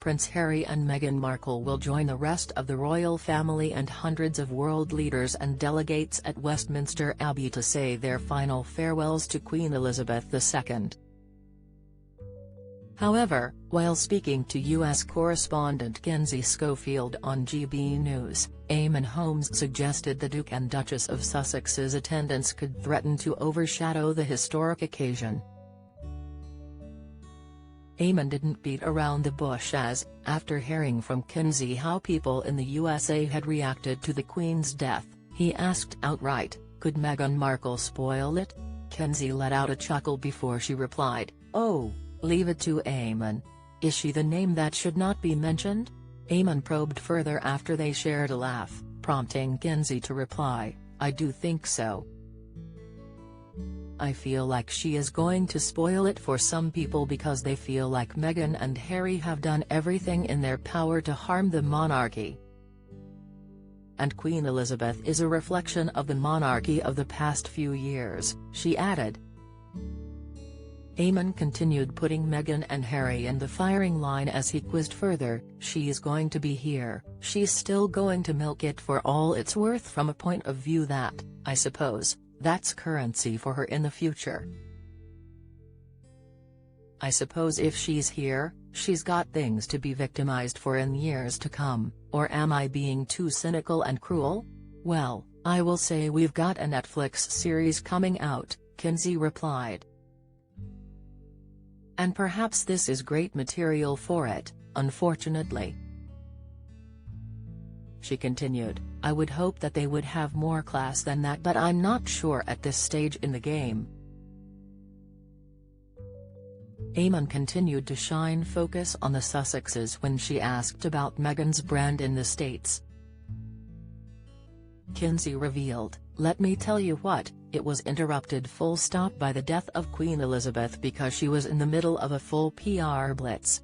Prince Harry and Meghan Markle will join the rest of the royal family and hundreds of world leaders and delegates at Westminster Abbey to say their final farewells to Queen Elizabeth II. However, while speaking to U.S. correspondent Kenzie Schofield on GB News, Eamonn Holmes suggested the Duke and Duchess of Sussex's attendance could threaten to overshadow the historic occasion. Eamonn didn't beat around the bush as, after hearing from Kenzie how people in the USA had reacted to the Queen's death, he asked outright, could Meghan Markle spoil it? Kenzie let out a chuckle before she replied, "Oh, leave it to Eamonn. Is she the name that should not be mentioned?" Eamonn probed further after they shared a laugh, prompting Kenzie to reply, "I do think so. I feel like she is going to spoil it for some people because they feel like Meghan and Harry have done everything in their power to harm the monarchy. And Queen Elizabeth is a reflection of the monarchy of the past few years," she added. Eamonn continued putting Meghan and Harry in the firing line as he quizzed further, "She's going to be here, she's still going to milk it for all it's worth from a point of view that, I suppose, that's currency for her in the future. I suppose if she's here, she's got things to be victimized for in years to come, or am I being too cynical and cruel? Well, I will say we've got a Netflix series coming out," Kenzie replied. "And perhaps this is great material for it, unfortunately." She continued, "I would hope that they would have more class than that, but I'm not sure at this stage in the game." Eamonn continued to shine focus on the Sussexes when she asked about Meghan's brand in the States. Kenzie revealed, "Let me tell you what, it was interrupted full stop by the death of Queen Elizabeth because she was in the middle of a full PR blitz.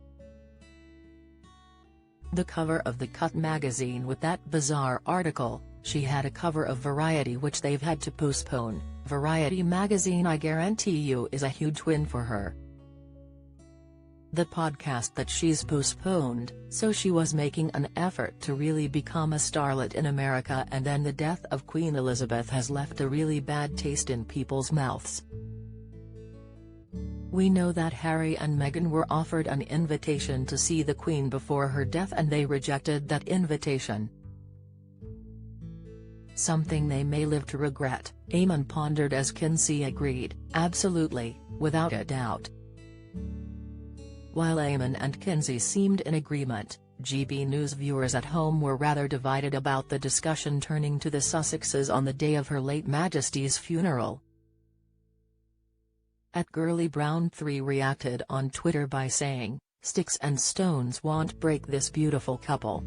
The cover of The Cut magazine with that bizarre article, she had a cover of Variety which they've had to postpone. Variety magazine, I guarantee you, is a huge win for her. The podcast that she's postponed, so she was making an effort to really become a starlet in America, and then the death of Queen Elizabeth has left a really bad taste in people's mouths. We know that Harry and Meghan were offered an invitation to see the Queen before her death and they rejected that invitation. Something they may live to regret," Eamonn pondered as Kenzie agreed, "Absolutely, without a doubt." While Eamonn and Kenzie seemed in agreement, GB News viewers at home were rather divided about the discussion turning to the Sussexes on the day of Her late Majesty's funeral. @GirlyBrown3 reacted on Twitter by saying, "Sticks and stones won't break this beautiful couple.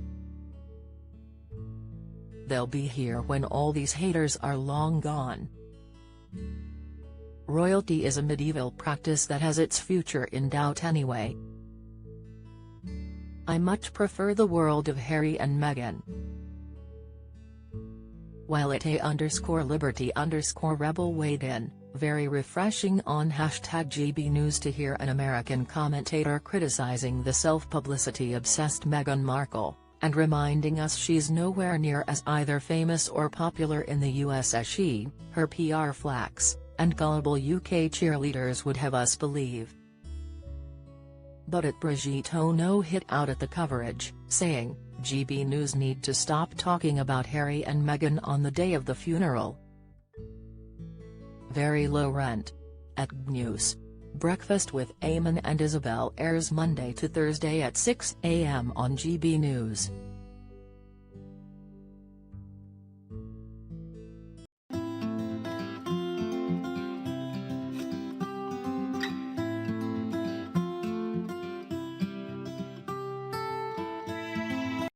They'll be here when all these haters are long gone. Royalty is a medieval practice that has its future in doubt anyway. I much prefer the world of Harry and Meghan." While @A_Liberty_Rebel weighed in, "Very refreshing" on #GB News to hear an American commentator criticizing the self-publicity-obsessed Meghan Markle, and reminding us she's nowhere near as either famous or popular in the US as she, her PR flacks, and gullible UK cheerleaders would have us believe. But Brigitte Ono hit out at the coverage, saying, "GB News need to stop talking about Harry and Meghan on the day of the funeral. Very low rent." @GNews. Breakfast with Eamonn and Isabel airs Monday to Thursday at 6 a.m. on GB News.